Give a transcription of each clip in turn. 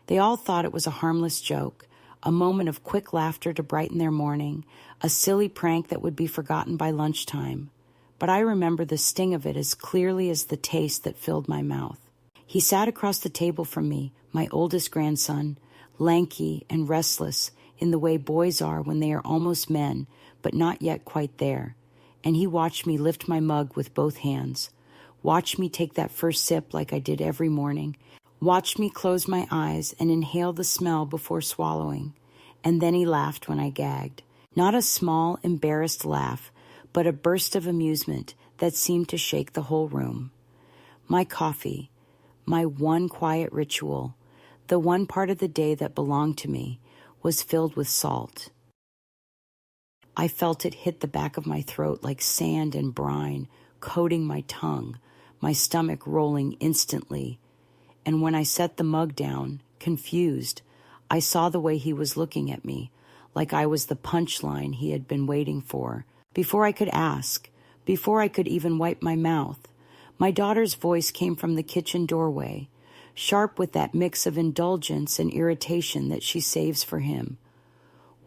They all thought it was a harmless joke, a moment of quick laughter to brighten their morning, a silly prank that would be forgotten by lunchtime. But I remember the sting of it as clearly as the taste that filled my mouth. He sat across the table from me, my oldest grandson, lanky and restless in the way boys are when they are almost men, but not yet quite there. And he watched me lift my mug with both hands, watched me take that first sip like I did every morning, watched me close my eyes and inhale the smell before swallowing. And then he laughed when I gagged. Not a small, embarrassed laugh, but a burst of amusement that seemed to shake the whole room. My coffee, my one quiet ritual, the one part of the day that belonged to me, was filled with salt. I felt it hit the back of my throat like sand and brine, coating my tongue, my stomach rolling instantly. And when I set the mug down, confused, I saw the way he was looking at me, like I was the punchline he had been waiting for. Before I could ask, before I could even wipe my mouth, my daughter's voice came from the kitchen doorway, sharp with that mix of indulgence and irritation that she saves for him.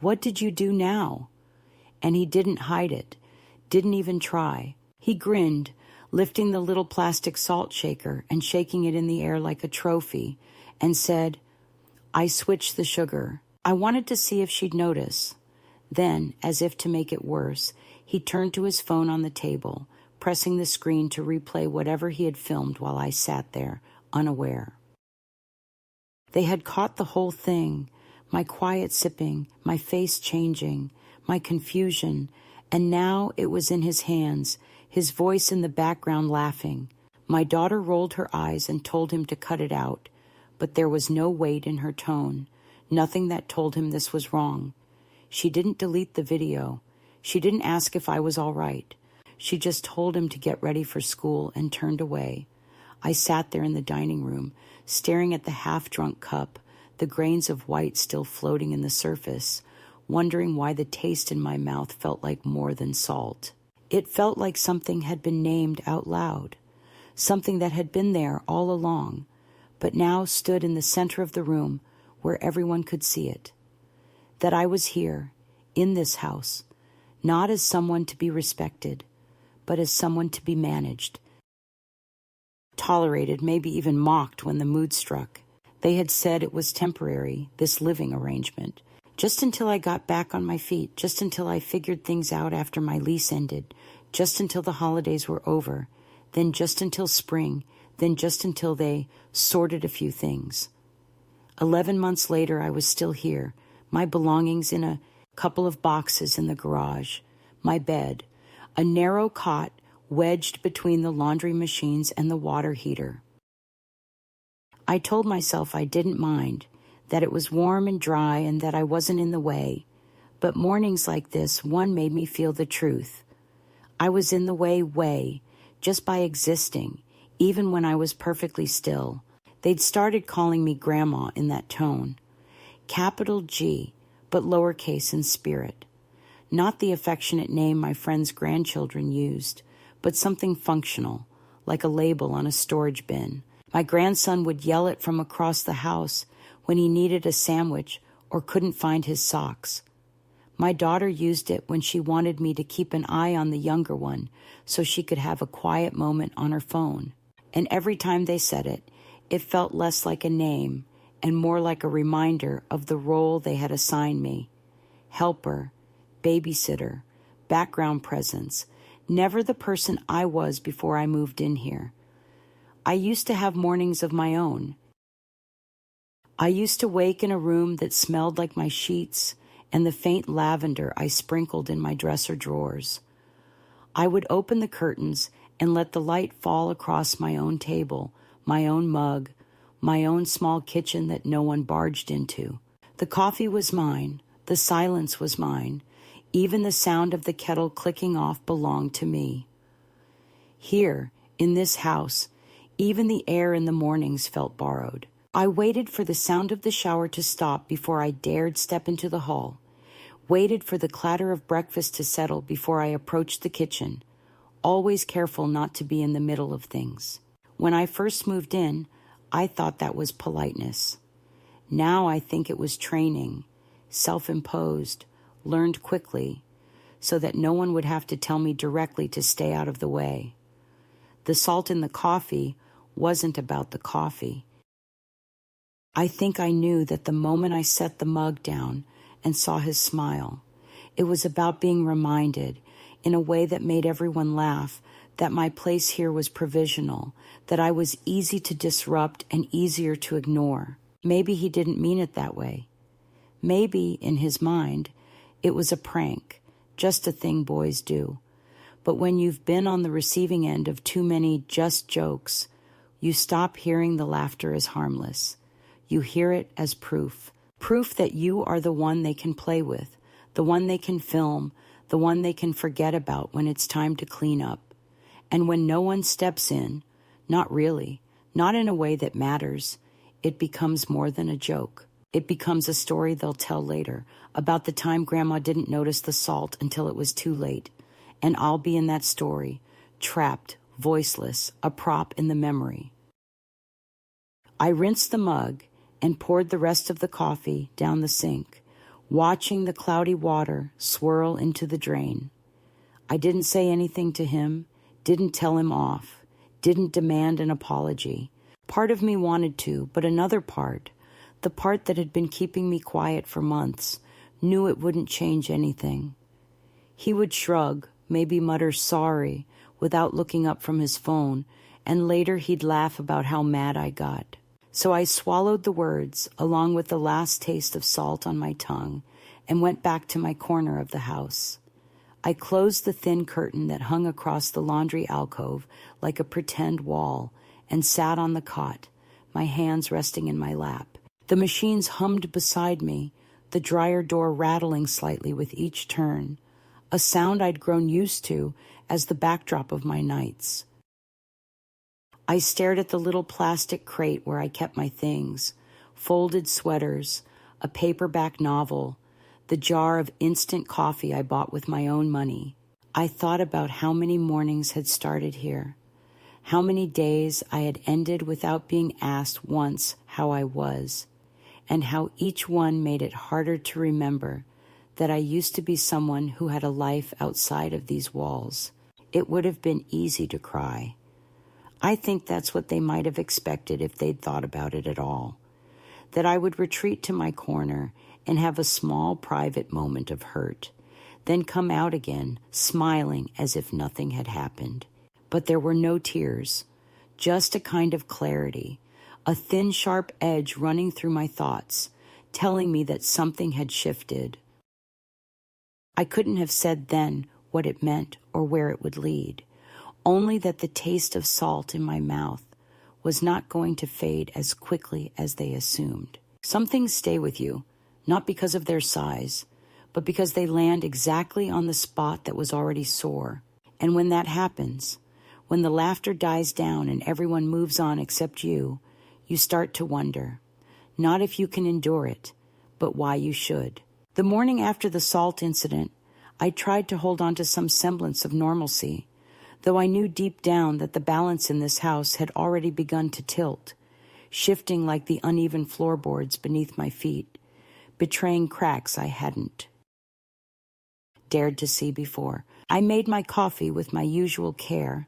"What did you do now?" And he didn't hide it, didn't even try. He grinned, lifting the little plastic salt shaker and shaking it in the air like a trophy, and said, "I switched the sugar." I wanted to see if she'd notice. Then, as if to make it worse, he turned to his phone on the table, pressing the screen to replay whatever he had filmed while I sat there, unaware. They had caught the whole thing, my quiet sipping, my face changing, my confusion, and now it was in his hands, his voice in the background laughing. My daughter rolled her eyes and told him to cut it out, but there was no weight in her tone, nothing that told him this was wrong. She didn't delete the video. She didn't ask if I was all right. She just told him to get ready for school and turned away. I sat there in the dining room, staring at the half-drunk cup, the grains of white still floating in the surface, wondering why the taste in my mouth felt like more than salt. It felt like something had been named out loud, something that had been there all along, but now stood in the center of the room where everyone could see it. That I was here, in this house, not as someone to be respected, but as someone to be managed, tolerated, maybe even mocked when the mood struck. They had said it was temporary, this living arrangement, just until I got back on my feet, just until I figured things out after my lease ended, just until the holidays were over, then just until spring, then just until they sorted a few things. 11 months later, I was still here, my belongings in a couple of boxes in the garage, my bed, a narrow cot wedged between the laundry machines and the water heater. I told myself I didn't mind, that it was warm and dry and that I wasn't in the way, but mornings like this, one made me feel the truth. I was in the way, just by existing, even when I was perfectly still. They'd started calling me Grandma in that tone. Capital G, but lowercase in spirit. Not the affectionate name my friends' grandchildren used, but something functional, like a label on a storage bin. My grandson would yell it from across the house when he needed a sandwich or couldn't find his socks. My daughter used it when she wanted me to keep an eye on the younger one so she could have a quiet moment on her phone. And every time they said it, it felt less like a name and more like a reminder of the role they had assigned me. Helper, babysitter, background presence, never the person I was before I moved in here. I used to have mornings of my own. I used to wake in a room that smelled like my sheets and the faint lavender I sprinkled in my dresser drawers. I would open the curtains and let the light fall across my own table, my own mug, my own small kitchen that no one barged into. The coffee was mine, the silence was mine, even the sound of the kettle clicking off belonged to me. Here, in this house, even the air in the mornings felt borrowed. I waited for the sound of the shower to stop before I dared step into the hall, waited for the clatter of breakfast to settle before I approached the kitchen, always careful not to be in the middle of things. When I first moved in, I thought that was politeness. Now I think it was training, self-imposed, learned quickly, so that no one would have to tell me directly to stay out of the way. The salt in the coffee wasn't about the coffee. I think I knew that the moment I set the mug down and saw his smile, it was about being reminded, in a way that made everyone laugh, that my place here was provisional, that I was easy to disrupt and easier to ignore. Maybe he didn't mean it that way. Maybe, in his mind, it was a prank, just a thing boys do. But when you've been on the receiving end of too many just jokes, you stop hearing the laughter as harmless. You hear it as proof. Proof that you are the one they can play with, the one they can film, the one they can forget about when it's time to clean up. And when no one steps in, not really, not in a way that matters, it becomes more than a joke. It becomes a story they'll tell later about the time Grandma didn't notice the salt until it was too late. And I'll be in that story, trapped, voiceless, a prop in the memory. I rinsed the mug and poured the rest of the coffee down the sink, watching the cloudy water swirl into the drain. I didn't say anything to him, didn't tell him off, didn't demand an apology. Part of me wanted to, but another part, the part that had been keeping me quiet for months, knew it wouldn't change anything. He would shrug, maybe mutter sorry, without looking up from his phone, and later he'd laugh about how mad I got. So I swallowed the words, along with the last taste of salt on my tongue, and went back to my corner of the house. I closed the thin curtain that hung across the laundry alcove like a pretend wall, and sat on the cot, my hands resting in my lap. The machines hummed beside me, the dryer door rattling slightly with each turn, a sound I'd grown used to as the backdrop of my nights. I stared at the little plastic crate where I kept my things, folded sweaters, a paperback novel, the jar of instant coffee I bought with my own money. I thought about how many mornings had started here, how many days I had ended without being asked once how I was, and how each one made it harder to remember that I used to be someone who had a life outside of these walls. It would have been easy to cry. I think that's what they might have expected if they'd thought about it at all, that I would retreat to my corner and have a small private moment of hurt, then come out again, smiling as if nothing had happened. But there were no tears, just a kind of clarity, a thin, sharp edge running through my thoughts, telling me that something had shifted. I couldn't have said then what it meant or where it would lead, only that the taste of salt in my mouth was not going to fade as quickly as they assumed. Some things stay with you, not because of their size, but because they land exactly on the spot that was already sore. And when that happens, when the laughter dies down and everyone moves on except you start to wonder, not if you can endure it, but why you should. The morning after the salt incident, I tried to hold on to some semblance of normalcy, though I knew deep down that the balance in this house had already begun to tilt, shifting like the uneven floorboards beneath my feet, betraying cracks I hadn't dared to see before. I made my coffee with my usual care,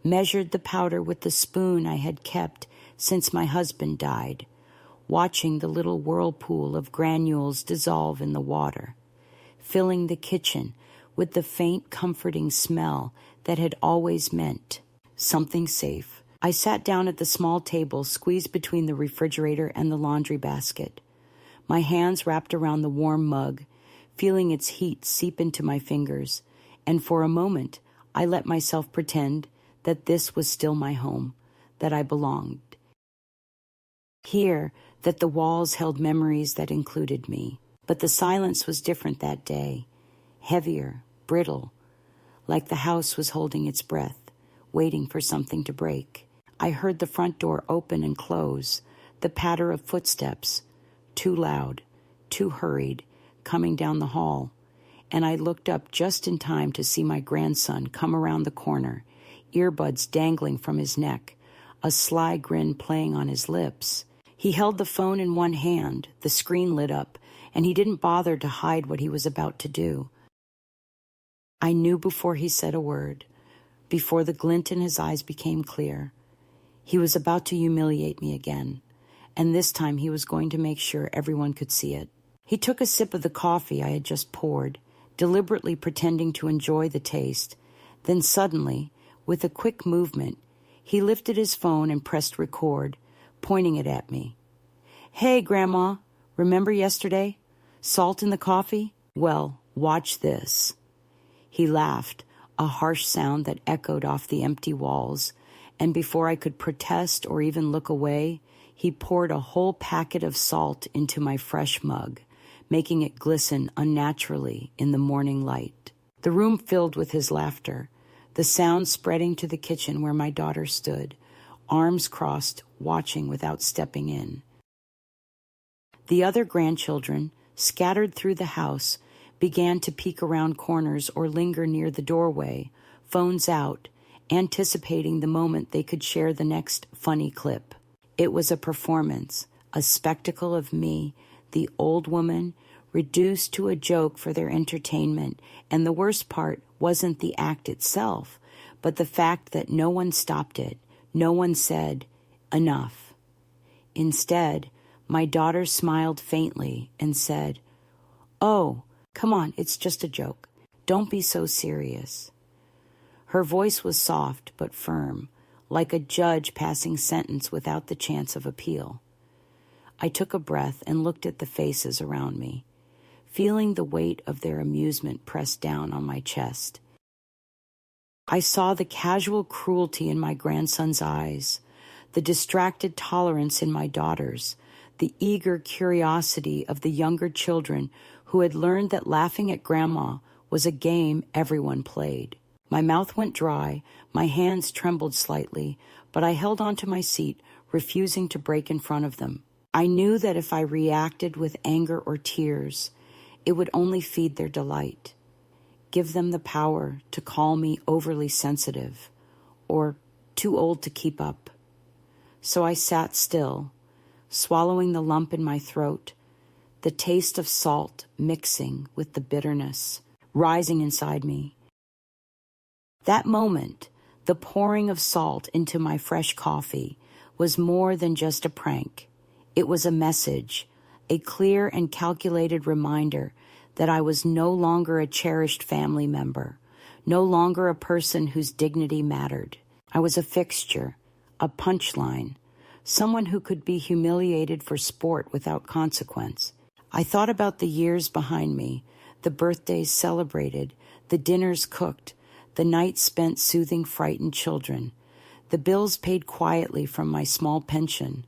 measured the powder with the spoon I had kept since my husband died, watching the little whirlpool of granules dissolve in the water, filling the kitchen with the faint, comforting smell that had always meant something safe. I sat down at the small table squeezed between the refrigerator and the laundry basket, my hands wrapped around the warm mug, feeling its heat seep into my fingers, and for a moment I let myself pretend that this was still my home, that I belonged here, that the walls held memories that included me. But the silence was different that day, heavier, brittle, like the house was holding its breath, waiting for something to break. I heard the front door open and close, the patter of footsteps, too loud, too hurried, coming down the hall, and I looked up just in time to see my grandson come around the corner, earbuds dangling from his neck, a sly grin playing on his lips. He held the phone in one hand, the screen lit up, and he didn't bother to hide what he was about to do. I knew before he said a word, before the glint in his eyes became clear. He was about to humiliate me again, and this time he was going to make sure everyone could see it. He took a sip of the coffee I had just poured, deliberately pretending to enjoy the taste. Then suddenly, with a quick movement, he lifted his phone and pressed record, pointing it at me. "Hey, Grandma, remember yesterday? Salt in the coffee? Well, watch this." He laughed, a harsh sound that echoed off the empty walls, and before I could protest or even look away, he poured a whole packet of salt into my fresh mug, making it glisten unnaturally in the morning light. The room filled with his laughter, the sound spreading to the kitchen where my daughter stood, arms crossed, watching without stepping in. The other grandchildren, scattered through the house, began to peek around corners or linger near the doorway, phones out, anticipating the moment they could share the next funny clip. It was a performance, a spectacle of me, the old woman, reduced to a joke for their entertainment, and the worst part wasn't the act itself, but the fact that no one stopped it, no one said, "Enough." Instead, my daughter smiled faintly and said, "Oh, come on, it's just a joke. Don't be so serious." Her voice was soft but firm, like a judge passing sentence without the chance of appeal. I took a breath and looked at the faces around me, feeling the weight of their amusement press down on my chest. I saw the casual cruelty in my grandson's eyes, the distracted tolerance in my daughter's, the eager curiosity of the younger children who had learned that laughing at Grandma was a game everyone played. My mouth went dry, my hands trembled slightly, but I held onto my seat, refusing to break in front of them. I knew that if I reacted with anger or tears, it would only feed their delight, give them the power to call me overly sensitive or too old to keep up. So I sat still, swallowing the lump in my throat, the taste of salt mixing with the bitterness, rising inside me. That moment, the pouring of salt into my fresh coffee, was more than just a prank. It was a message, a clear and calculated reminder that I was no longer a cherished family member, no longer a person whose dignity mattered. I was a fixture, a punchline, someone who could be humiliated for sport without consequence. I thought about the years behind me, the birthdays celebrated, the dinners cooked, the nights spent soothing frightened children, the bills paid quietly from my small pension,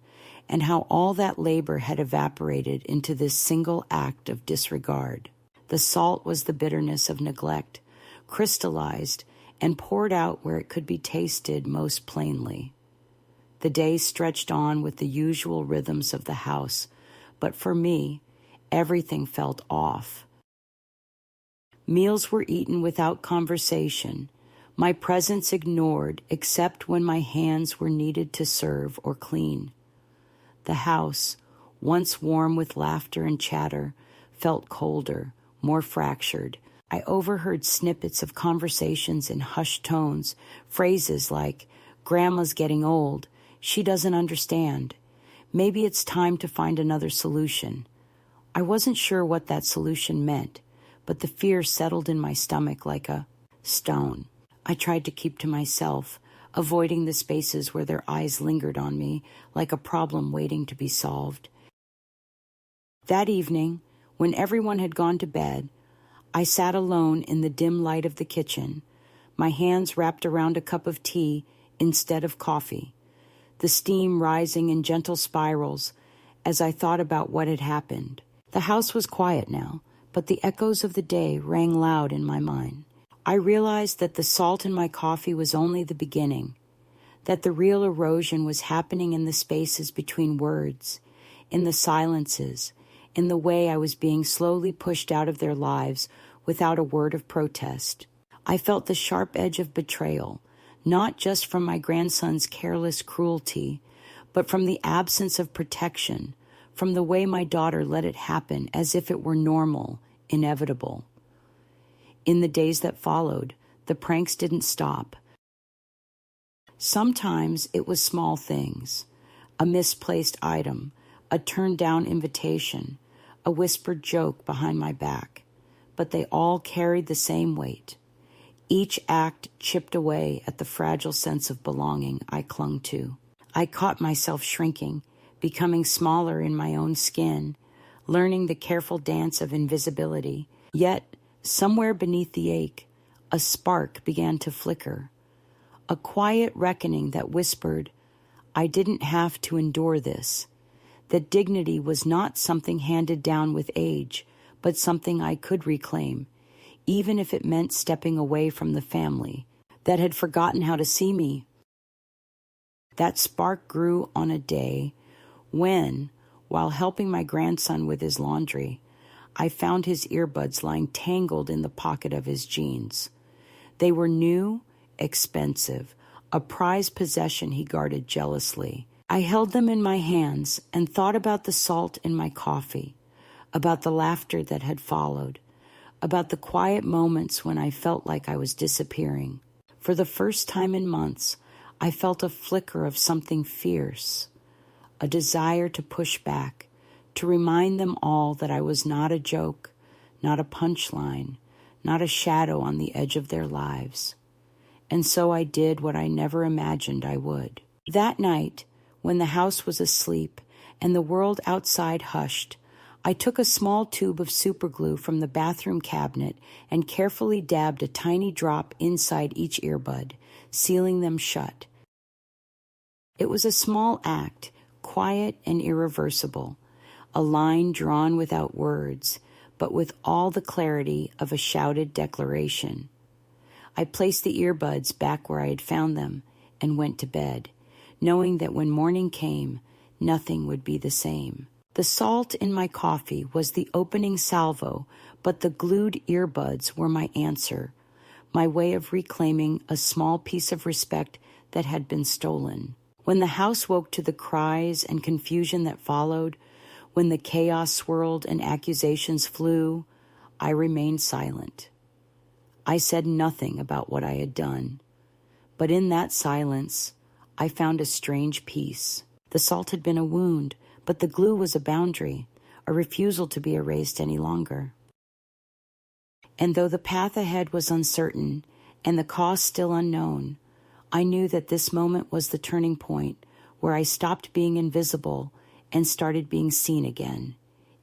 and how all that labor had evaporated into this single act of disregard. The salt was the bitterness of neglect, crystallized and poured out where it could be tasted most plainly. The days stretched on with the usual rhythms of the house, but for me, everything felt off. Meals were eaten without conversation, my presence ignored except when my hands were needed to serve or clean. The house, once warm with laughter and chatter, felt colder, more fractured. I overheard snippets of conversations in hushed tones, phrases like, "Grandma's getting old. She doesn't understand. Maybe it's time to find another solution." I wasn't sure what that solution meant, but the fear settled in my stomach like a stone. I tried to keep to myself, avoiding the spaces where their eyes lingered on me like a problem waiting to be solved. That evening, when everyone had gone to bed, I sat alone in the dim light of the kitchen, my hands wrapped around a cup of tea instead of coffee, the steam rising in gentle spirals as I thought about what had happened. The house was quiet now, but the echoes of the day rang loud in my mind. I realized that the salt in my coffee was only the beginning, that the real erosion was happening in the spaces between words, in the silences, in the way I was being slowly pushed out of their lives without a word of protest. I felt the sharp edge of betrayal, not just from my grandson's careless cruelty, but from the absence of protection, from the way my daughter let it happen as if it were normal, inevitable. In the days that followed, the pranks didn't stop. Sometimes it was small things, a misplaced item, a turned-down invitation, a whispered joke behind my back, but they all carried the same weight. Each act chipped away at the fragile sense of belonging I clung to. I caught myself shrinking, becoming smaller in my own skin, learning the careful dance of invisibility. Yet, somewhere beneath the ache, a spark began to flicker, a quiet reckoning that whispered, I didn't have to endure this, that dignity was not something handed down with age, but something I could reclaim, even if it meant stepping away from the family that had forgotten how to see me. That spark grew on a day when, while helping my grandson with his laundry, I found his earbuds lying tangled in the pocket of his jeans. They were new, expensive, a prized possession he guarded jealously. I held them in my hands and thought about the salt in my coffee, about the laughter that had followed, about the quiet moments when I felt like I was disappearing. For the first time in months, I felt a flicker of something fierce, a desire to push back, to remind them all that I was not a joke, not a punchline, not a shadow on the edge of their lives. And so I did what I never imagined I would. That night, when the house was asleep and the world outside hushed, I took a small tube of superglue from the bathroom cabinet and carefully dabbed a tiny drop inside each earbud, sealing them shut. It was a small act, quiet and irreversible, a line drawn without words, but with all the clarity of a shouted declaration. I placed the earbuds back where I had found them and went to bed, knowing that when morning came, nothing would be the same. The salt in my coffee was the opening salvo, but the glued earbuds were my answer, my way of reclaiming a small piece of respect that had been stolen. When the house woke to the cries and confusion that followed, when the chaos swirled and accusations flew, I remained silent. I said nothing about what I had done, but in that silence, I found a strange peace. The salt had been a wound, but the glue was a boundary, a refusal to be erased any longer. And though the path ahead was uncertain and the cost still unknown, I knew that this moment was the turning point where I stopped being invisible and started being seen again,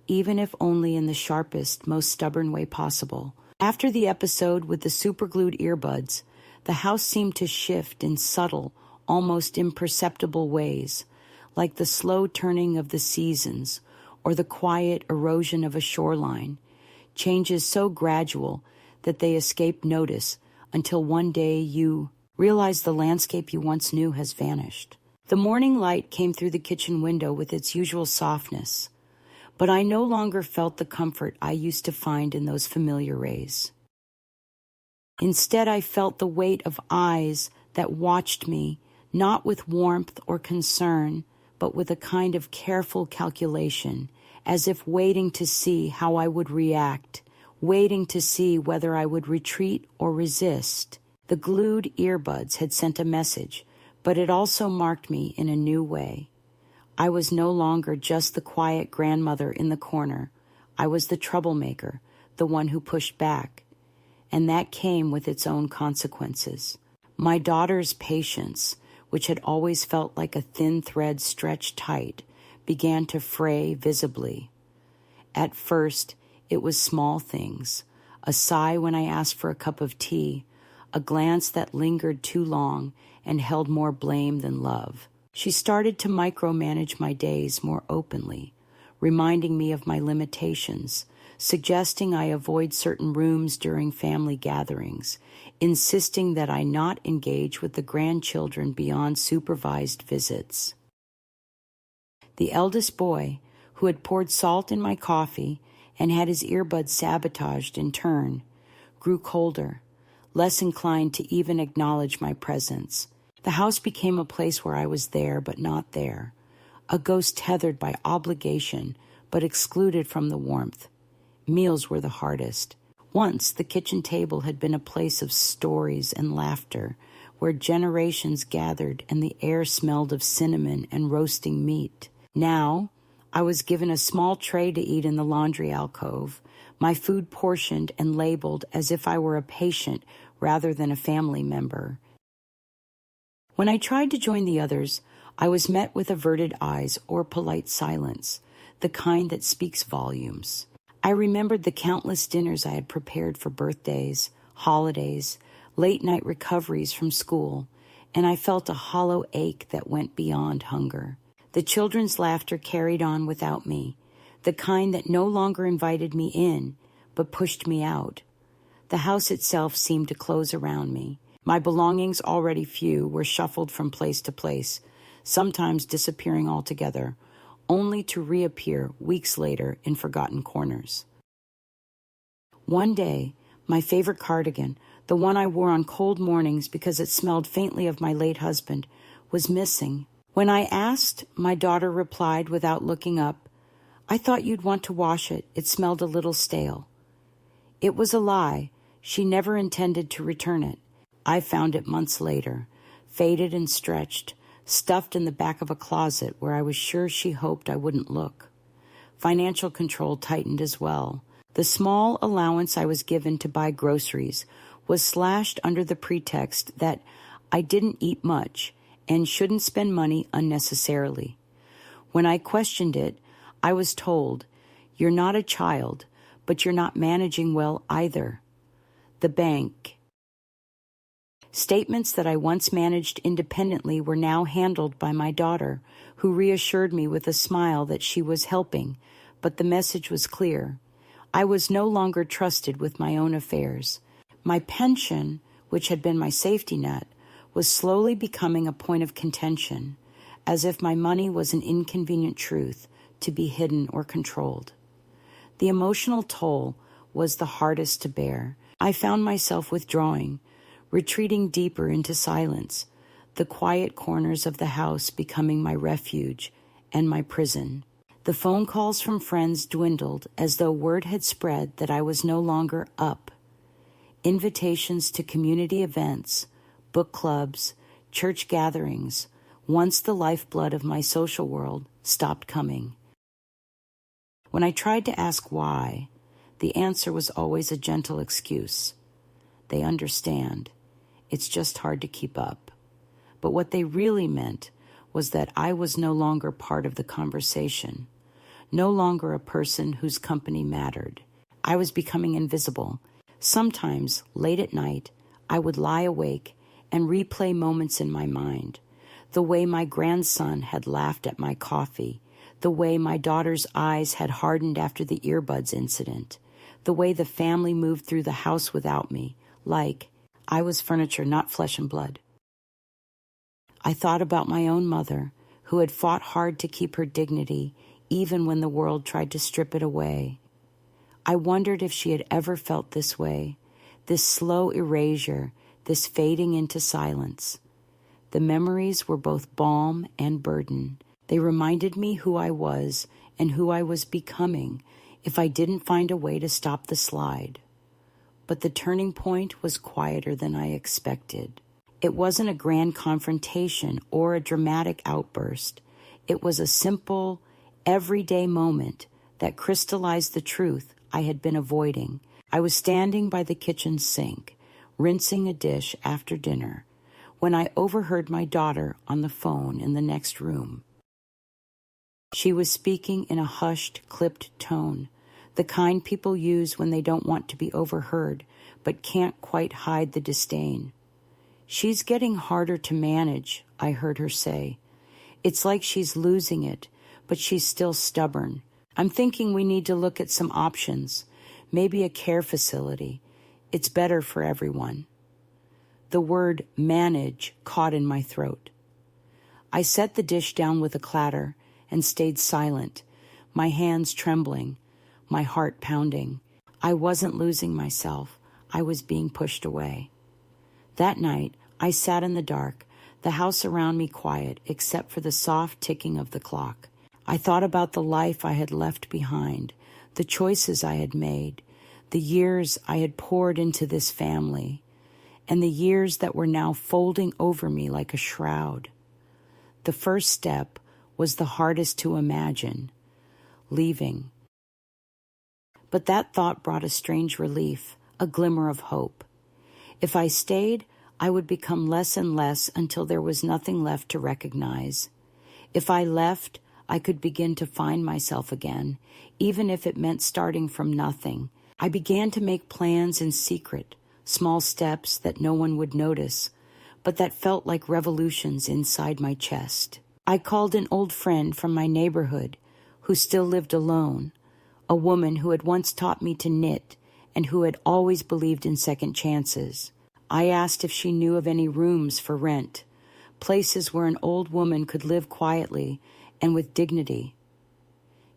even if only in the sharpest, most stubborn way possible. After the episode with the superglued earbuds, the house seemed to shift in subtle, almost imperceptible ways, like the slow turning of the seasons or the quiet erosion of a shoreline, changes so gradual that they escape notice until one day you realize the landscape you once knew has vanished. The morning light came through the kitchen window with its usual softness, but I no longer felt the comfort I used to find in those familiar rays. Instead, I felt the weight of eyes that watched me, not with warmth or concern, but with a kind of careful calculation, as if waiting to see how I would react, waiting to see whether I would retreat or resist. The glued earbuds had sent a message, but it also marked me in a new way. I was no longer just the quiet grandmother in the corner. I was the troublemaker, the one who pushed back. And that came with its own consequences. My daughter's patience, which had always felt like a thin thread stretched tight, began to fray visibly. At first, it was small things, a sigh when I asked for a cup of tea, a glance that lingered too long and held more blame than love. She started to micromanage my days more openly, reminding me of my limitations, suggesting I avoid certain rooms during family gatherings, insisting that I not engage with the grandchildren beyond supervised visits. The eldest boy, who had poured salt in my coffee and had his earbuds sabotaged in turn, grew colder, less inclined to even acknowledge my presence. The house became a place where I was there but not there, a ghost tethered by obligation but excluded from the warmth. Meals were the hardest. Once the kitchen table had been a place of stories and laughter, where generations gathered and the air smelled of cinnamon and roasting meat. Now, I was given a small tray to eat in the laundry alcove, my food portioned and labeled as if I were a patient rather than a family member. When I tried to join the others, I was met with averted eyes or polite silence, the kind that speaks volumes. I remembered the countless dinners I had prepared for birthdays, holidays, late-night recoveries from school, and I felt a hollow ache that went beyond hunger. The children's laughter carried on without me, the kind that no longer invited me in, but pushed me out. The house itself seemed to close around me. My belongings, already few, were shuffled from place to place, sometimes disappearing altogether, only to reappear weeks later in forgotten corners. One day, my favorite cardigan, the one I wore on cold mornings because it smelled faintly of my late husband, was missing. When I asked, my daughter replied without looking up, "I thought you'd want to wash it. It smelled a little stale." It was a lie. She never intended to return it. I found it months later, faded and stretched, stuffed in the back of a closet where I was sure she hoped I wouldn't look. Financial control tightened as well. The small allowance I was given to buy groceries was slashed under the pretext that I didn't eat much and shouldn't spend money unnecessarily. When I questioned it, I was told, "You're not a child, but you're not managing well either." The bank. Statements that I once managed independently were now handled by my daughter, who reassured me with a smile that she was helping, but the message was clear. I was no longer trusted with my own affairs. My pension, which had been my safety net, was slowly becoming a point of contention, as if my money was an inconvenient truth to be hidden or controlled. The emotional toll was the hardest to bear. I found myself withdrawing, retreating deeper into silence, the quiet corners of the house becoming my refuge and my prison. The phone calls from friends dwindled as though word had spread that I was no longer up. Invitations to community events, book clubs, church gatherings, once the lifeblood of my social world, stopped coming. When I tried to ask why, the answer was always a gentle excuse. They understand. It's just hard to keep up. But what they really meant was that I was no longer part of the conversation, no longer a person whose company mattered. I was becoming invisible. Sometimes, late at night, I would lie awake and replay moments in my mind. The way my grandson had laughed at my coffee, the way my daughter's eyes had hardened after the Earbuds incident, the way the family moved through the house without me, like I was furniture, not flesh and blood. I thought about my own mother, who had fought hard to keep her dignity, even when the world tried to strip it away. I wondered if she had ever felt this way, this slow erasure, this fading into silence. The memories were both balm and burden. They reminded me who I was and who I was becoming if I didn't find a way to stop the slide. But the turning point was quieter than I expected. It wasn't a grand confrontation or a dramatic outburst. It was a simple, everyday moment that crystallized the truth I had been avoiding. I was standing by the kitchen sink, rinsing a dish after dinner, when I overheard my daughter on the phone in the next room. She was speaking in a hushed, clipped tone, the kind people use when they don't want to be overheard, but can't quite hide the disdain. "She's getting harder to manage," I heard her say. "It's like she's losing it, but she's still stubborn. I'm thinking we need to look at some options, maybe a care facility. It's better for everyone." The word manage caught in my throat. I set the dish down with a clatter and stayed silent, my hands trembling, my heart pounding. I wasn't losing myself. I was being pushed away. That night, I sat in the dark, the house around me quiet except for the soft ticking of the clock. I thought about the life I had left behind, the choices I had made, the years I had poured into this family, and the years that were now folding over me like a shroud. The first step was the hardest to imagine, leaving. But that thought brought a strange relief, a glimmer of hope. If I stayed, I would become less and less until there was nothing left to recognize. If I left, I could begin to find myself again, even if it meant starting from nothing. I began to make plans in secret, small steps that no one would notice, but that felt like revolutions inside my chest. I called an old friend from my neighborhood who still lived alone, a woman who had once taught me to knit and who had always believed in second chances. I asked if she knew of any rooms for rent, places where an old woman could live quietly and with dignity.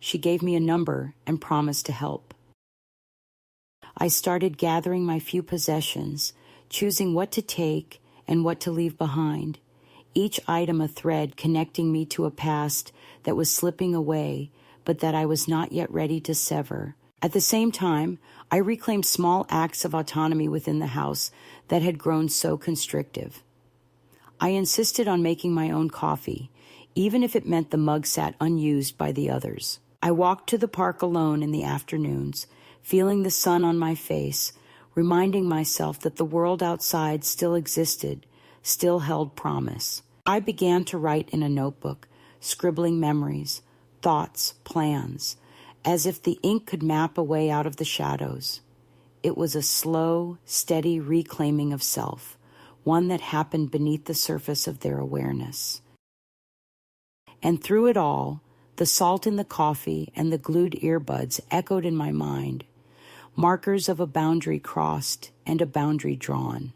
She gave me a number and promised to help. I started gathering my few possessions, choosing what to take and what to leave behind, each item a thread connecting me to a past that was slipping away, but that I was not yet ready to sever. At the same time, I reclaimed small acts of autonomy within the house that had grown so constrictive. I insisted on making my own coffee, even if it meant the mug sat unused by the others. I walked to the park alone in the afternoons, feeling the sun on my face, reminding myself that the world outside still existed, still held promise. I began to write in a notebook, scribbling memories, thoughts, plans, as if the ink could map a way out of the shadows. It was a slow, steady reclaiming of self, one that happened beneath the surface of their awareness. And through it all, the salt in the coffee and the glued earbuds echoed in my mind, markers of a boundary crossed and a boundary drawn.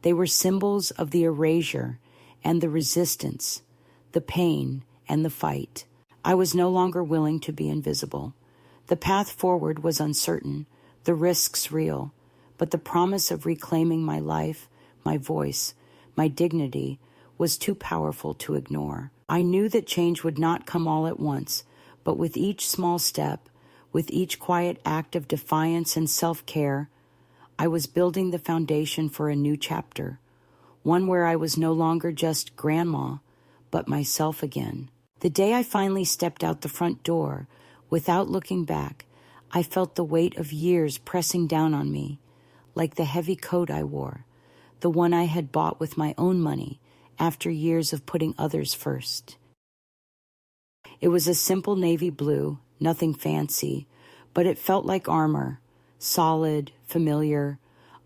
They were symbols of the erasure and the resistance, the pain and the fight. I was no longer willing to be invisible. The path forward was uncertain, the risks real, but the promise of reclaiming my life, my voice, my dignity was too powerful to ignore. I knew that change would not come all at once, but with each small step, with each quiet act of defiance and self-care, I was building the foundation for a new chapter, one where I was no longer just grandma, but myself again. The day I finally stepped out the front door, without looking back, I felt the weight of years pressing down on me, like the heavy coat I wore, the one I had bought with my own money after years of putting others first. It was a simple navy blue, nothing fancy, but it felt like armor, solid, familiar,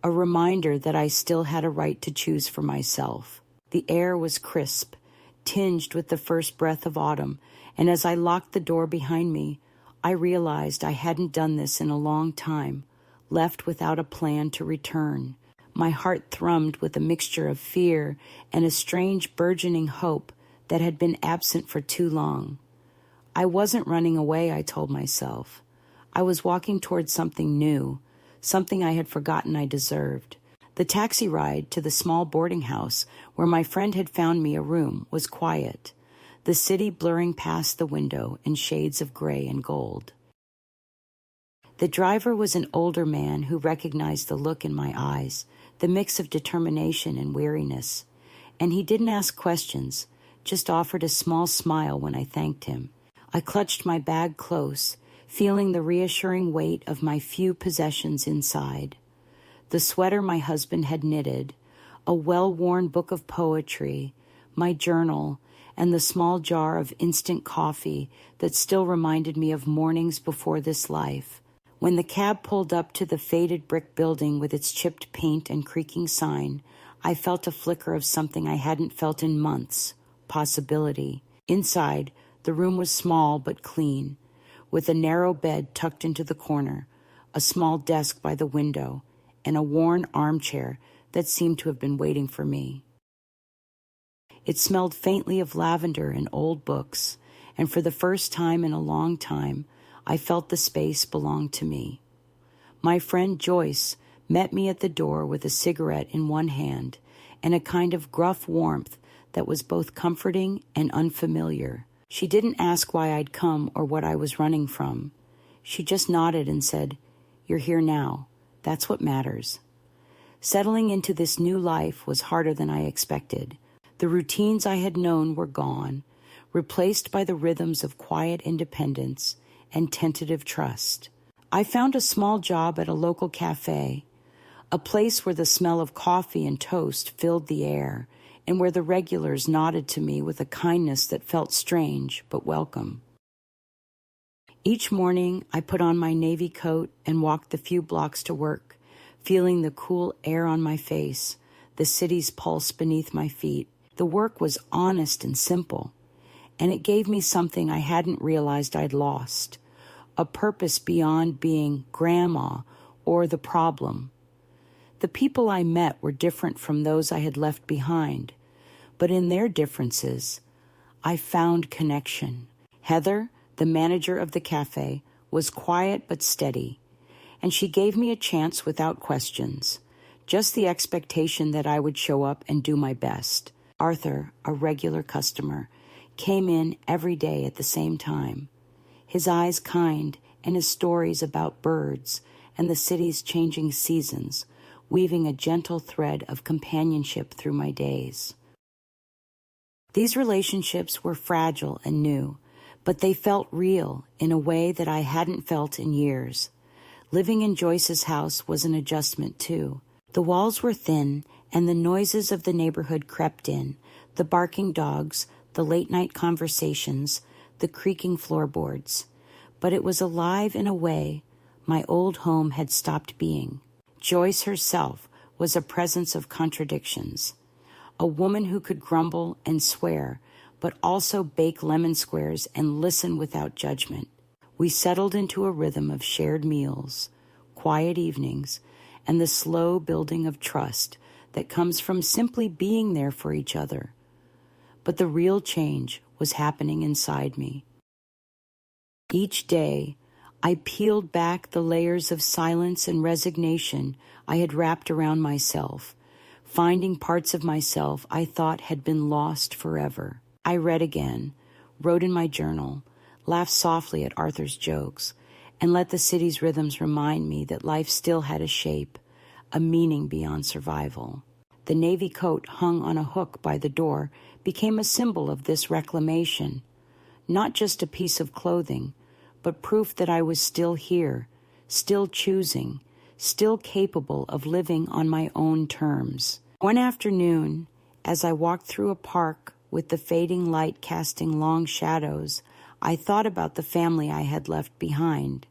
a reminder that I still had a right to choose for myself. The air was crisp, tinged with the first breath of autumn, and as I locked the door behind me, I realized I hadn't done this in a long time, left without a plan to return. My heart thrummed with a mixture of fear and a strange burgeoning hope that had been absent for too long. I wasn't running away, I told myself. I was walking towards something new, something I had forgotten I deserved. The taxi ride to the small boarding house where my friend had found me a room was quiet, the city blurring past the window in shades of gray and gold. The driver was an older man who recognized the look in my eyes, the mix of determination and weariness, and he didn't ask questions, just offered a small smile when I thanked him. I clutched my bag close, feeling the reassuring weight of my few possessions inside. The sweater my husband had knitted, a well-worn book of poetry, my journal, and the small jar of instant coffee that still reminded me of mornings before this life. When the cab pulled up to the faded brick building with its chipped paint and creaking sign, I felt a flicker of something I hadn't felt in months, possibility. Inside, the room was small but clean, with a narrow bed tucked into the corner, a small desk by the window, and a worn armchair that seemed to have been waiting for me. It smelled faintly of lavender and old books, and for the first time in a long time, I felt the space belonged to me. My friend Joyce met me at the door with a cigarette in one hand and a kind of gruff warmth that was both comforting and unfamiliar. She didn't ask why I'd come or what I was running from. She just nodded and said, "You're here now. That's what matters." Settling into this new life was harder than I expected. The routines I had known were gone, replaced by the rhythms of quiet independence and tentative trust. I found a small job at a local cafe, a place where the smell of coffee and toast filled the air, and where the regulars nodded to me with a kindness that felt strange but welcome. Each morning, I put on my navy coat and walked the few blocks to work, feeling the cool air on my face, the city's pulse beneath my feet. The work was honest and simple, and it gave me something I hadn't realized I'd lost, a purpose beyond being grandma or the problem. The people I met were different from those I had left behind, but in their differences, I found connection. Heather, the manager of the cafe, was quiet but steady, and she gave me a chance without questions, just the expectation that I would show up and do my best. Arthur, a regular customer, came in every day at the same time, his eyes kind and his stories about birds and the city's changing seasons, weaving a gentle thread of companionship through my days. These relationships were fragile and new, but they felt real in a way that I hadn't felt in years. Living in Joyce's house was an adjustment, too. The walls were thin, and the noises of the neighborhood crept in, the barking dogs, the late-night conversations, the creaking floorboards. But it was alive in a way my old home had stopped being. Joyce herself was a presence of contradictions, a woman who could grumble and swear, but also bake lemon squares and listen without judgment. We settled into a rhythm of shared meals, quiet evenings, and the slow building of trust that comes from simply being there for each other. But the real change was happening inside me. Each day, I peeled back the layers of silence and resignation I had wrapped around myself, finding parts of myself I thought had been lost forever. I read again, wrote in my journal, laughed softly at Arthur's jokes, and let the city's rhythms remind me that life still had a shape, a meaning beyond survival. The navy coat hung on a hook by the door became a symbol of this reclamation, not just a piece of clothing, but proof that I was still here, still choosing, still capable of living on my own terms. One afternoon, as I walked through a park with the fading light casting long shadows, I thought about the family I had left behind,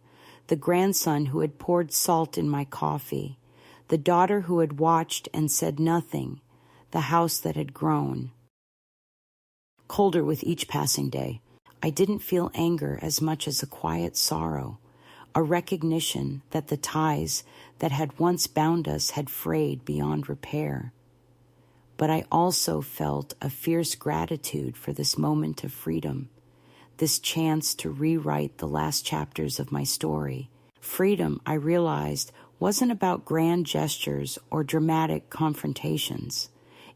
the grandson who had poured salt in my coffee, the daughter who had watched and said nothing, the house that had grown. Colder with each passing day, I didn't feel anger as much as a quiet sorrow, a recognition that the ties that had once bound us had frayed beyond repair. But I also felt a fierce gratitude for this moment of freedom, this chance to rewrite the last chapters of my story. Freedom, I realized, wasn't about grand gestures or dramatic confrontations.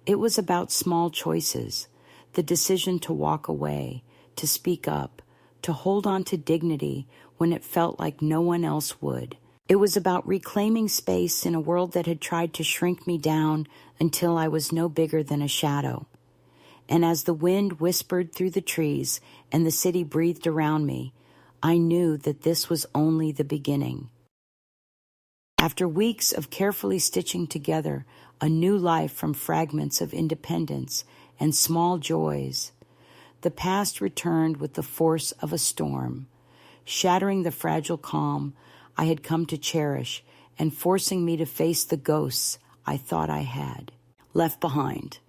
It was about small choices, the decision to walk away, to speak up, to hold on to dignity when it felt like no one else would. It was about reclaiming space in a world that had tried to shrink me down until I was no bigger than a shadow. And as the wind whispered through the trees and the city breathed around me, I knew that this was only the beginning. After weeks of carefully stitching together a new life from fragments of independence and small joys, the past returned with the force of a storm, shattering the fragile calm I had come to cherish and forcing me to face the ghosts I thought I had left behind.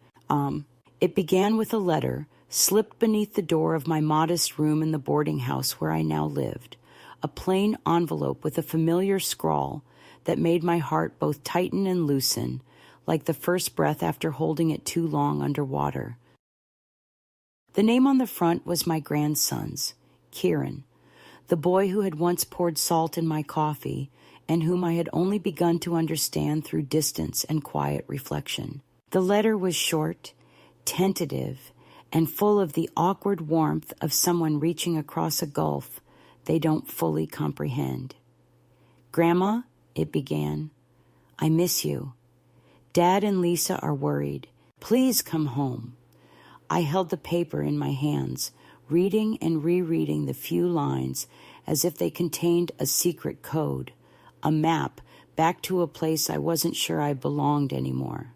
It began with a letter slipped beneath the door of my modest room in the boarding house where I now lived, a plain envelope with a familiar scrawl that made my heart both tighten and loosen, like the first breath after holding it too long underwater. The name on the front was my grandson's, Kieran, the boy who had once poured salt in my coffee and whom I had only begun to understand through distance and quiet reflection. The letter was short, tentative, and full of the awkward warmth of someone reaching across a gulf they don't fully comprehend. "Grandma," it began, "I miss you. Dad and Lisa are worried. Please come home." I held the paper in my hands, reading and rereading the few lines as if they contained a secret code, a map back to a place I wasn't sure I belonged anymore.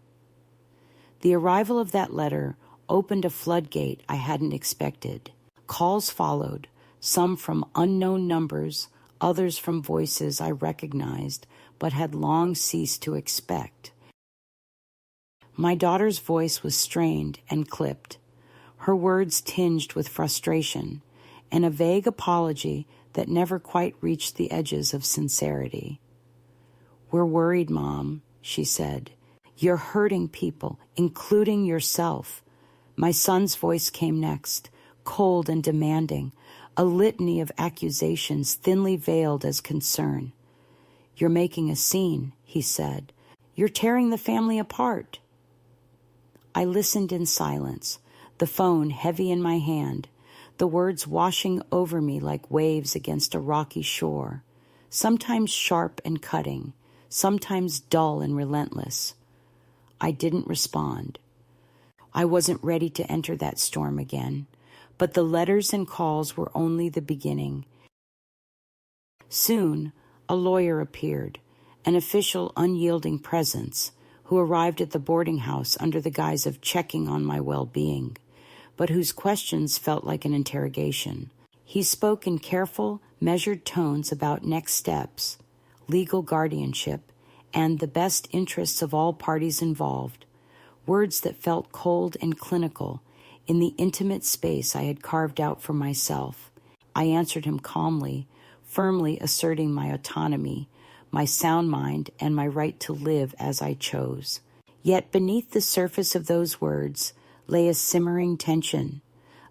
The arrival of that letter opened a floodgate I hadn't expected. Calls followed, some from unknown numbers, others from voices I recognized but had long ceased to expect. My daughter's voice was strained and clipped, her words tinged with frustration, and a vague apology that never quite reached the edges of sincerity. "We're worried, Mom," she said. "You're hurting people, including yourself." My son's voice came next, cold and demanding, a litany of accusations thinly veiled as concern. "You're making a scene," he said. "You're tearing the family apart." I listened in silence, the phone heavy in my hand, the words washing over me like waves against a rocky shore, sometimes sharp and cutting, sometimes dull and relentless. I didn't respond. I wasn't ready to enter that storm again, but the letters and calls were only the beginning. Soon, a lawyer appeared, an official unyielding presence, who arrived at the boarding house under the guise of checking on my well-being, but whose questions felt like an interrogation. He spoke in careful, measured tones about next steps, legal guardianship, and the best interests of all parties involved, words that felt cold and clinical in the intimate space I had carved out for myself. I answered him calmly, firmly asserting my autonomy, my sound mind, and my right to live as I chose. Yet beneath the surface of those words lay a simmering tension,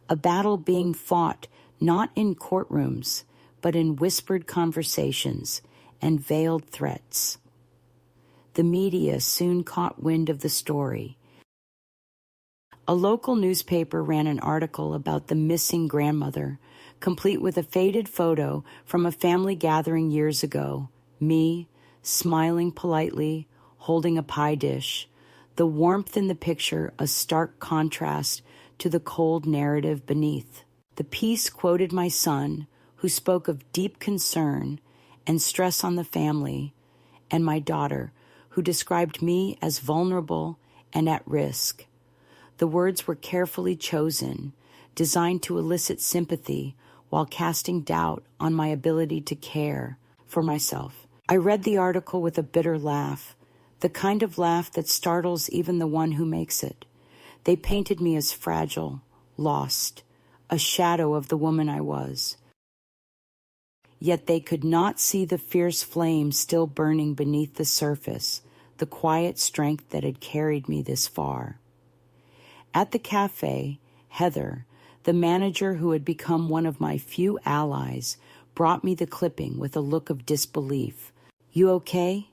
a battle being fought not in courtrooms, but in whispered conversations and veiled threats. The media soon caught wind of the story. A local newspaper ran an article about the missing grandmother, complete with a faded photo from a family gathering years ago, me, smiling politely, holding a pie dish, the warmth in the picture a stark contrast to the cold narrative beneath. The piece quoted my son, who spoke of deep concern and stress on the family, and my daughter, who described me as vulnerable and at risk. The words were carefully chosen, designed to elicit sympathy while casting doubt on my ability to care for myself. I read the article with a bitter laugh, the kind of laugh that startles even the one who makes it. They painted me as fragile, lost, a shadow of the woman I was. Yet they could not see the fierce flame still burning beneath the surface, the quiet strength that had carried me this far. At the cafe, Heather, the manager who had become one of my few allies, brought me the clipping with a look of disbelief. "You okay?"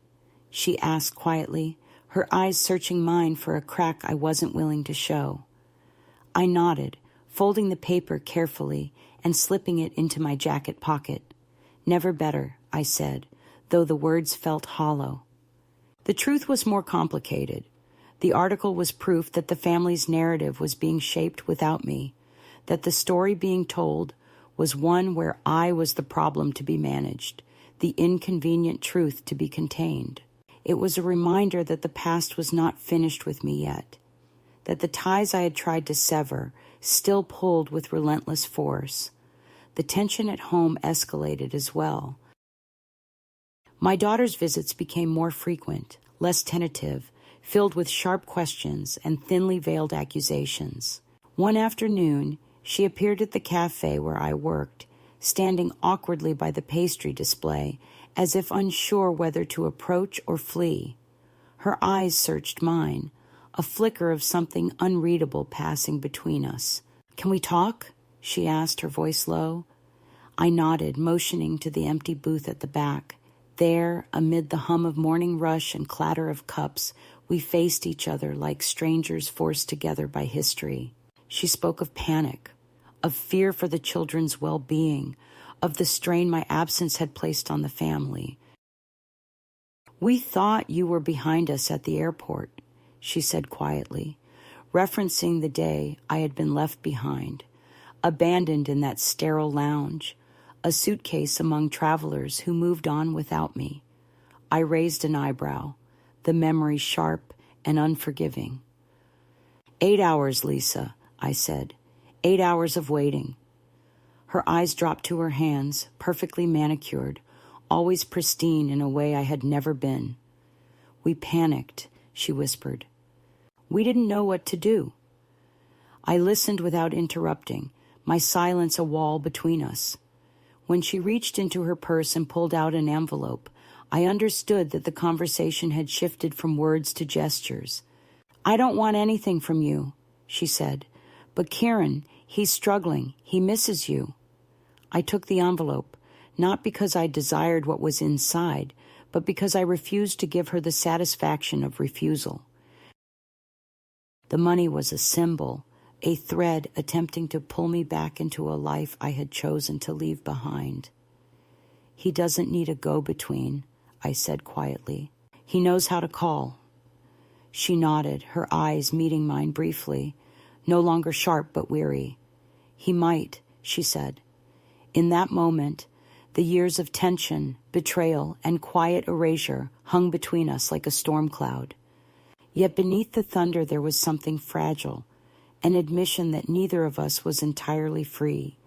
she asked quietly, her eyes searching mine for a crack I wasn't willing to show. I nodded, folding the paper carefully and slipping it into my jacket pocket. "Never better," I said, though the words felt hollow. The truth was more complicated. The article was proof that the family's narrative was being shaped without me, that the story being told was one where I was the problem to be managed, the inconvenient truth to be contained. It was a reminder that the past was not finished with me yet, that the ties I had tried to sever still pulled with relentless force. The tension at home escalated as well. My daughter's visits became more frequent, less tentative, filled with sharp questions and thinly veiled accusations. One afternoon, she appeared at the cafe where I worked, standing awkwardly by the pastry display, as if unsure whether to approach or flee. Her eyes searched mine, a flicker of something unreadable passing between us. "Can we talk?" she asked, her voice low. I nodded, motioning to the empty booth at the back. There, amid the hum of morning rush and clatter of cups, We faced each other like strangers forced together by history. She spoke of panic, of fear for the children's well-being, of the strain my absence had placed on the family. "We thought you were behind us at the airport," she said quietly, referencing the day I had been left behind, abandoned in that sterile lounge, a suitcase among travelers who moved on without me. I raised an eyebrow, the memory sharp and unforgiving. 8 hours, Lisa," I said. 8 hours of waiting." Her eyes dropped to her hands, perfectly manicured, always pristine in a way I had never been. "We panicked," she whispered. "We didn't know what to do." I listened without interrupting, my silence a wall between us. When she reached into her purse and pulled out an envelope, I understood that the conversation had shifted from words to gestures. "I don't want anything from you," she said. "But Kieran, he's struggling. He misses you." I took the envelope, not because I desired what was inside, but because I refused to give her the satisfaction of refusal. The money was a symbol, a thread attempting to pull me back into a life I had chosen to leave behind. "He doesn't need a go-between," I said quietly. "He knows how to call." She nodded, her eyes meeting mine briefly, no longer sharp but weary. "He might," she said. In that moment, the years of tension, betrayal, and quiet erasure hung between us like a storm cloud. Yet beneath the thunder there was something fragile, an admission that neither of us was entirely free,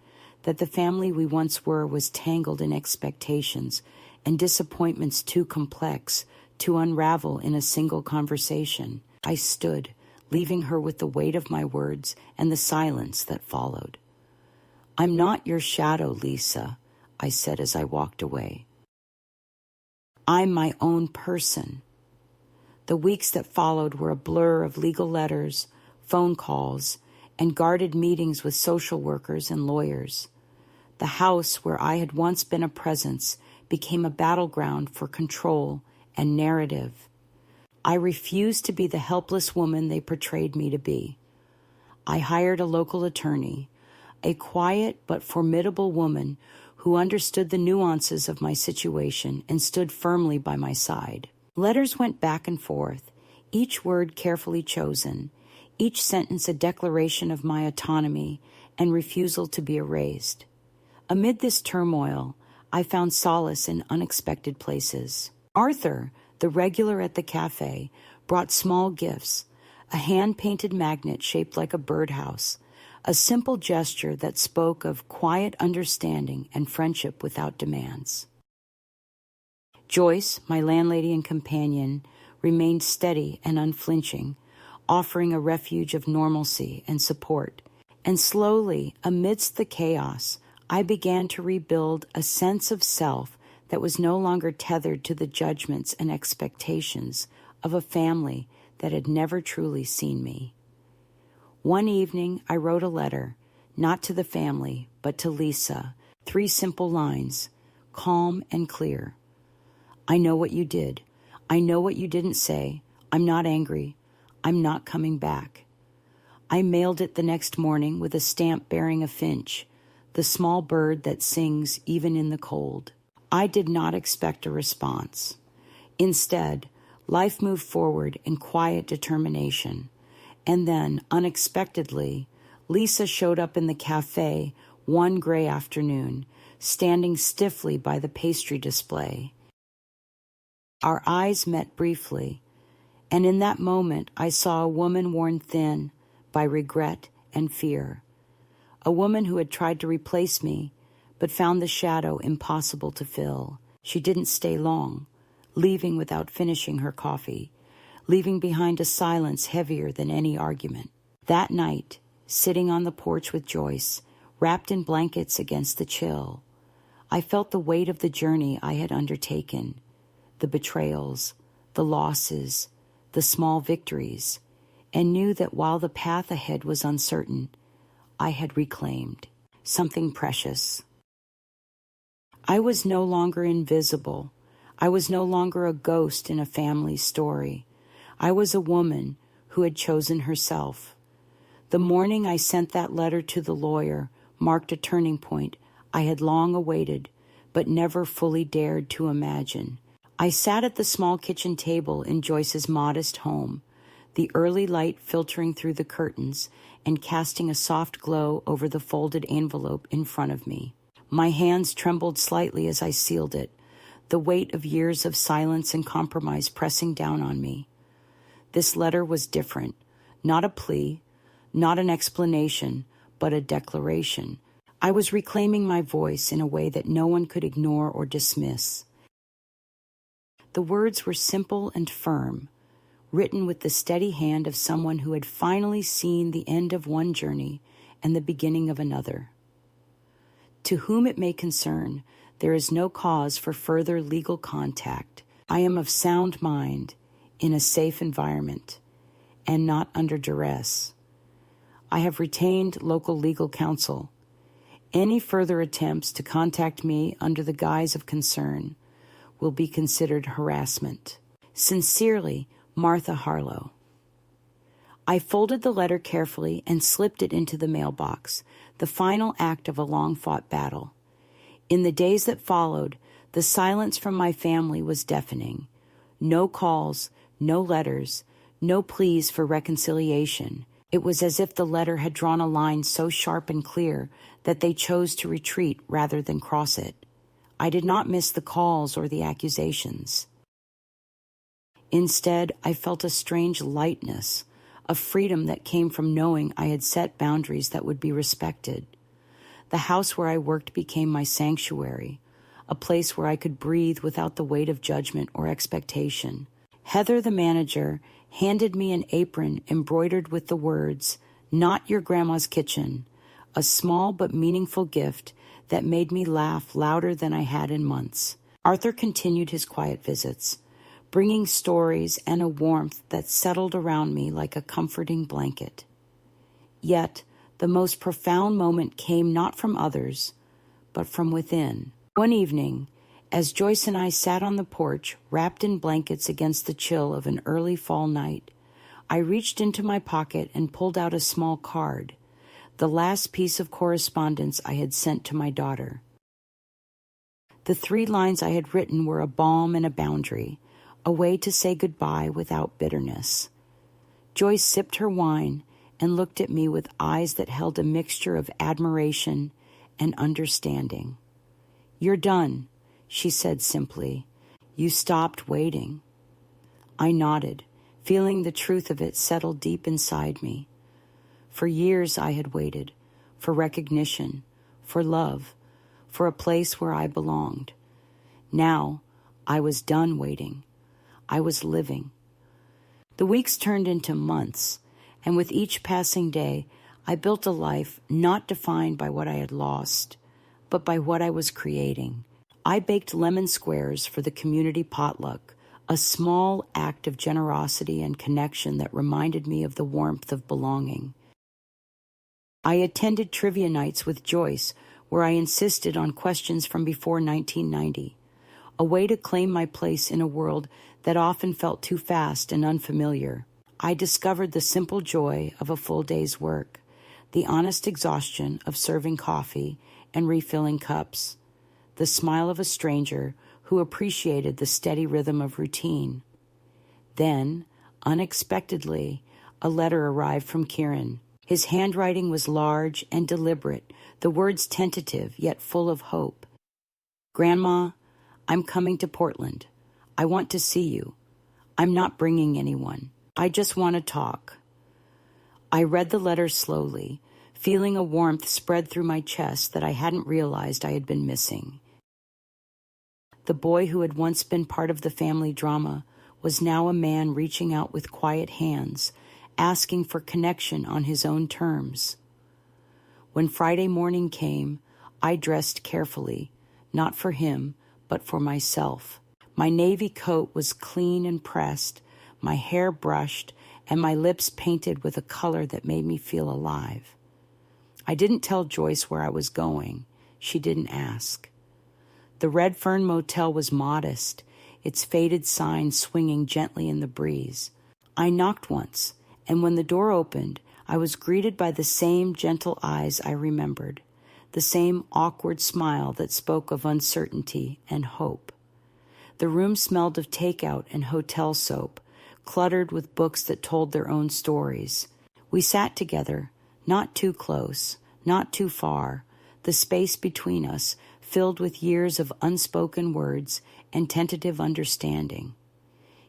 that the family we once were was tangled in expectations and disappointments too complex to unravel in a single conversation. I stood, leaving her with the weight of my words and the silence that followed. "I'm not your shadow, Lisa," I said as I walked away. "I'm my own person." The weeks that followed were a blur of legal letters, phone calls, and guarded meetings with social workers and lawyers. The house where I had once been a presence became a battleground for control and narrative. I refused to be the helpless woman they portrayed me to be. I hired a local attorney, a quiet but formidable woman who understood the nuances of my situation and stood firmly by my side. Letters went back and forth, each word carefully chosen, each sentence a declaration of my autonomy and refusal to be erased. Amid this turmoil, I found solace in unexpected places. Arthur, the regular at the cafe, brought small gifts, a hand-painted magnet shaped like a birdhouse, a simple gesture that spoke of quiet understanding and friendship without demands. Joyce, my landlady and companion, remained steady and unflinching, offering a refuge of normalcy and support. And slowly, amidst the chaos, I began to rebuild a sense of self that was no longer tethered to the judgments and expectations of a family that had never truly seen me. One evening, I wrote a letter, not to the family, but to Lisa, 3 simple lines, calm and clear. "I know what you did. I know what you didn't say. I'm not angry. I'm not coming back." I mailed it the next morning with a stamp bearing a finch, the small bird that sings even in the cold. I did not expect a response. Instead, life moved forward in quiet determination. And then, unexpectedly, Lisa showed up in the cafe one gray afternoon, standing stiffly by the pastry display. Our eyes met briefly, and in that moment I saw a woman worn thin by regret and fear. A woman who had tried to replace me, but found the shadow impossible to fill. She didn't stay long, leaving without finishing her coffee, leaving behind a silence heavier than any argument. That night, sitting on the porch with Joyce, wrapped in blankets against the chill, I felt the weight of the journey I had undertaken, the betrayals, the losses, the small victories, and knew that while the path ahead was uncertain, I had reclaimed something precious. I was no longer invisible. I was no longer a ghost in a family story. I was a woman who had chosen herself. The morning I sent that letter to the lawyer marked a turning point I had long awaited, but never fully dared to imagine. I sat at the small kitchen table in Joyce's modest home, the early light filtering through the curtains and casting a soft glow over the folded envelope in front of me. My hands trembled slightly as I sealed it, the weight of years of silence and compromise pressing down on me. This letter was different, not a plea, not an explanation, but a declaration. I was reclaiming my voice in a way that no one could ignore or dismiss. The words were simple and firm, written with the steady hand of someone who had finally seen the end of one journey and the beginning of another. To whom it may concern, there is no cause for further legal contact. I am of sound mind, in a safe environment, and not under duress. I have retained local legal counsel. Any further attempts to contact me under the guise of concern will be considered harassment. Sincerely, Martha Harlow. I folded the letter carefully and slipped it into the mailbox, the final act of a long-fought battle. In the days that followed, the silence from my family was deafening. No calls, no letters, no pleas for reconciliation. It was as if the letter had drawn a line so sharp and clear that they chose to retreat rather than cross it. I did not miss the calls or the accusations. Instead, I felt a strange lightness, a freedom that came from knowing I had set boundaries that would be respected. The house where I worked became my sanctuary, a place where I could breathe without the weight of judgment or expectation. Heather, the manager, handed me an apron embroidered with the words, "Not your grandma's kitchen," a small but meaningful gift that made me laugh louder than I had in months. Arthur continued his quiet visits, bringing stories and a warmth that settled around me like a comforting blanket. Yet, the most profound moment came not from others, but from within. One evening, as Joyce and I sat on the porch, wrapped in blankets against the chill of an early fall night, I reached into my pocket and pulled out a small card, the last piece of correspondence I had sent to my daughter. The 3 lines I had written were a balm and a boundary, a way to say goodbye without bitterness. Joyce sipped her wine and looked at me with eyes that held a mixture of admiration and understanding. "You're done," she said simply. "You stopped waiting." I nodded, feeling the truth of it settle deep inside me. For years I had waited, for recognition, for love, for a place where I belonged. Now I was done waiting. I was living. The weeks turned into months, and with each passing day, I built a life not defined by what I had lost, but by what I was creating. I baked lemon squares for the community potluck, a small act of generosity and connection that reminded me of the warmth of belonging. I attended trivia nights with Joyce, where I insisted on questions from before 1990, a way to claim my place in a world that often felt too fast and unfamiliar. I discovered the simple joy of a full day's work, the honest exhaustion of serving coffee and refilling cups, the smile of a stranger who appreciated the steady rhythm of routine. Then, unexpectedly, a letter arrived from Kieran. His handwriting was large and deliberate, the words tentative yet full of hope. "Grandma, I'm coming to Portland. I want to see you. I'm not bringing anyone. I just want to talk." I read the letter slowly, feeling a warmth spread through my chest that I hadn't realized I had been missing. The boy who had once been part of the family drama was now a man reaching out with quiet hands, asking for connection on his own terms. When Friday morning came, I dressed carefully, not for him, but for myself. My navy coat was clean and pressed, my hair brushed, and my lips painted with a color that made me feel alive. I didn't tell Joyce where I was going. She didn't ask. The Red Fern Motel was modest, its faded sign swinging gently in the breeze. I knocked once, and when the door opened, I was greeted by the same gentle eyes I remembered, the same awkward smile that spoke of uncertainty and hope. The room smelled of takeout and hotel soap, cluttered with books that told their own stories. We sat together, not too close, not too far, the space between us filled with years of unspoken words and tentative understanding.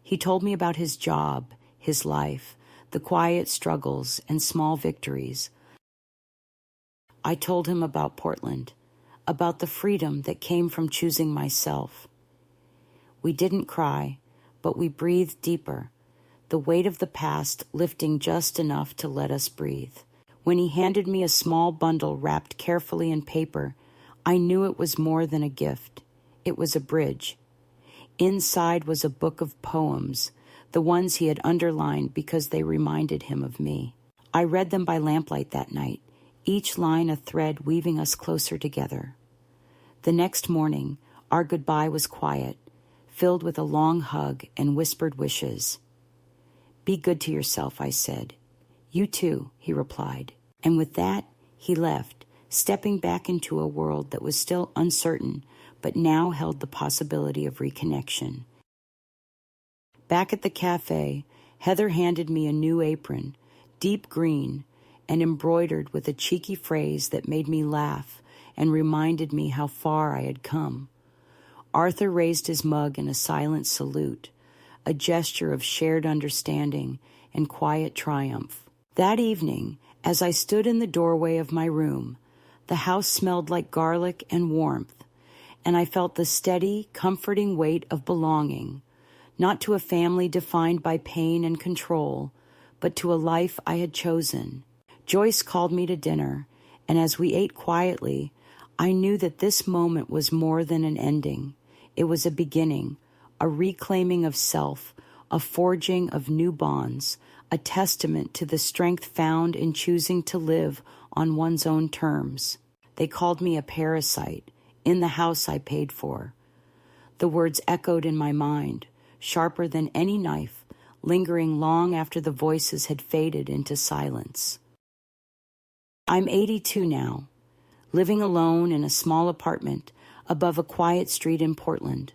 He told me about his job, his life, the quiet struggles and small victories. I told him about Portland, about the freedom that came from choosing myself. We didn't cry, but we breathed deeper, the weight of the past lifting just enough to let us breathe. When he handed me a small bundle wrapped carefully in paper, I knew it was more than a gift. It was a bridge. Inside was a book of poems, the ones he had underlined because they reminded him of me. I read them by lamplight that night, each line a thread weaving us closer together. The next morning, our goodbye was quiet, filled with a long hug and whispered wishes. "Be good to yourself," I said. "You too," he replied. And with that, he left, stepping back into a world that was still uncertain, but now held the possibility of reconnection. Back at the cafe, Heather handed me a new apron, deep green, and embroidered with a cheeky phrase that made me laugh and reminded me how far I had come. Arthur raised his mug in a silent salute, a gesture of shared understanding and quiet triumph. That evening, as I stood in the doorway of my room, the house smelled like garlic and warmth, and I felt the steady, comforting weight of belonging, not to a family defined by pain and control, but to a life I had chosen. Joyce called me to dinner, and as we ate quietly, I knew that this moment was more than an ending. It was a beginning, a reclaiming of self, a forging of new bonds, a testament to the strength found in choosing to live on one's own terms. They called me a parasite in the house I paid for. The words echoed in my mind, sharper than any knife, lingering long after the voices had faded into silence. I'm 82 now, living alone in a small apartment above a quiet street in Portland,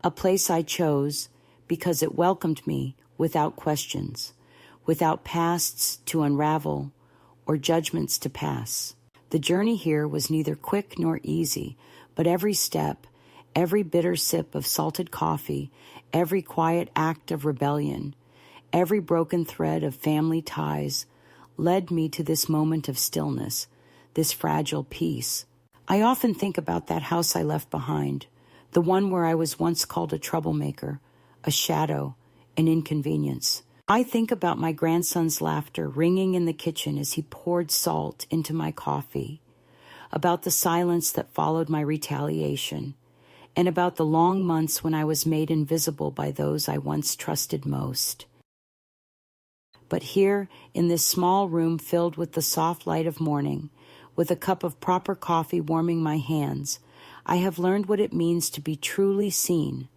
a place I chose because it welcomed me without questions, without pasts to unravel or judgments to pass. The journey here was neither quick nor easy, but every step, every bitter sip of salted coffee, every quiet act of rebellion, every broken thread of family ties led me to this moment of stillness, this fragile peace. I often think about that house I left behind, the one where I was once called a troublemaker, a shadow, an inconvenience. I think about my grandson's laughter ringing in the kitchen as he poured salt into my coffee, about the silence that followed my retaliation, and about the long months when I was made invisible by those I once trusted most. But here, in this small room filled with the soft light of morning, with a cup of proper coffee warming my hands, I have learned what it means to be truly seen,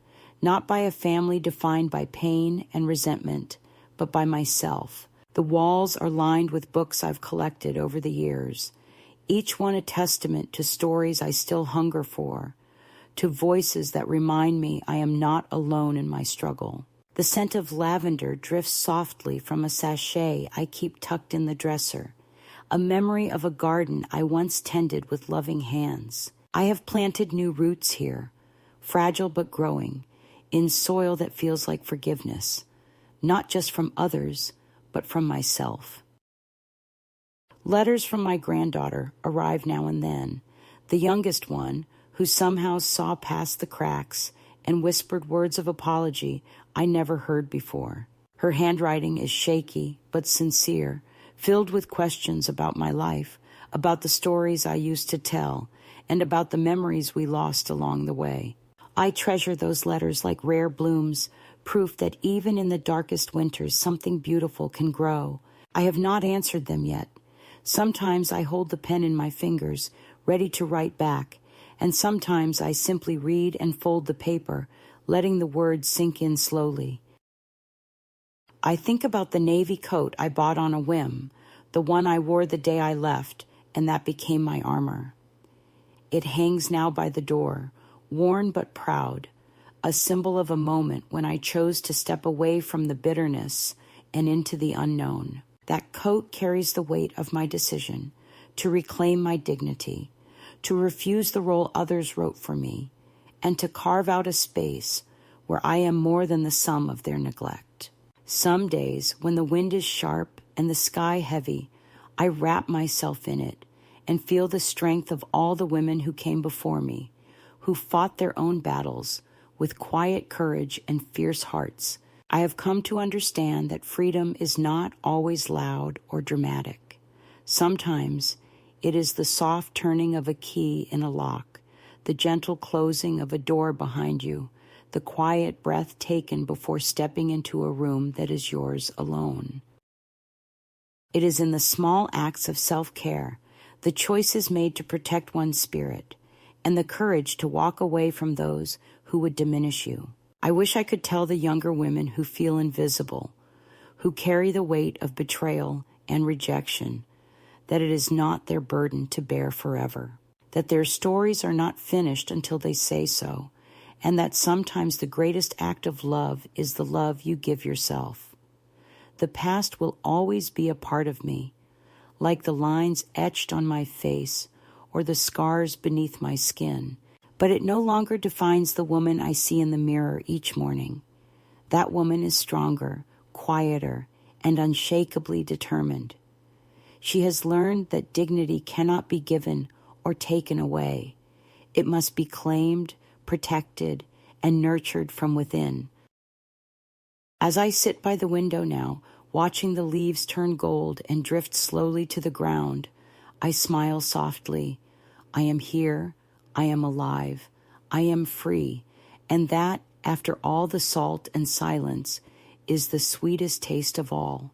not by a family defined by pain and resentment, but by myself. The walls are lined with books I've collected over the years, each one a testament to stories I still hunger for, to voices that remind me I am not alone in my struggle. The scent of lavender drifts softly from a sachet I keep tucked in the dresser, a memory of a garden I once tended with loving hands. I have planted new roots here, fragile but growing, in soil that feels like forgiveness, not just from others, but from myself. Letters from my granddaughter arrive now and then, the youngest one, who somehow saw past the cracks and whispered words of apology I never heard before. Her handwriting is shaky but sincere, filled with questions about my life, about the stories I used to tell, and about the memories we lost along the way. I treasure those letters like rare blooms, proof that even in the darkest winters something beautiful can grow. I have not answered them yet. Sometimes I hold the pen in my fingers, ready to write back, and sometimes I simply read and fold the paper, letting the words sink in slowly. I think about the navy coat I bought on a whim, the one I wore the day I left, and that became my armor. It hangs now by the door, worn but proud, a symbol of a moment when I chose to step away from the bitterness and into the unknown. That coat carries the weight of my decision to reclaim my dignity, to refuse the role others wrote for me, and to carve out a space where I am more than the sum of their neglect. Some days, when the wind is sharp and the sky heavy, I wrap myself in it and feel the strength of all the women who came before me, who fought their own battles with quiet courage and fierce hearts. I have come to understand that freedom is not always loud or dramatic. Sometimes it is the soft turning of a key in a lock, the gentle closing of a door behind you, the quiet breath taken before stepping into a room that is yours alone. It is in the small acts of self-care, the choices made to protect one's spirit, and the courage to walk away from those who would diminish you. I wish I could tell the younger women who feel invisible, who carry the weight of betrayal and rejection, that it is not their burden to bear forever, that their stories are not finished until they say so, and that sometimes the greatest act of love is the love you give yourself. The past will always be a part of me, like the lines etched on my face or the scars beneath my skin, but it no longer defines the woman I see in the mirror each morning. That woman is stronger, quieter, and unshakably determined. She has learned that dignity cannot be given or taken away. It must be claimed, protected, and nurtured from within. As I sit by the window now, watching the leaves turn gold and drift slowly to the ground, I smile softly. I am here, I am alive, I am free, and that, after all the salt and silence, is the sweetest taste of all.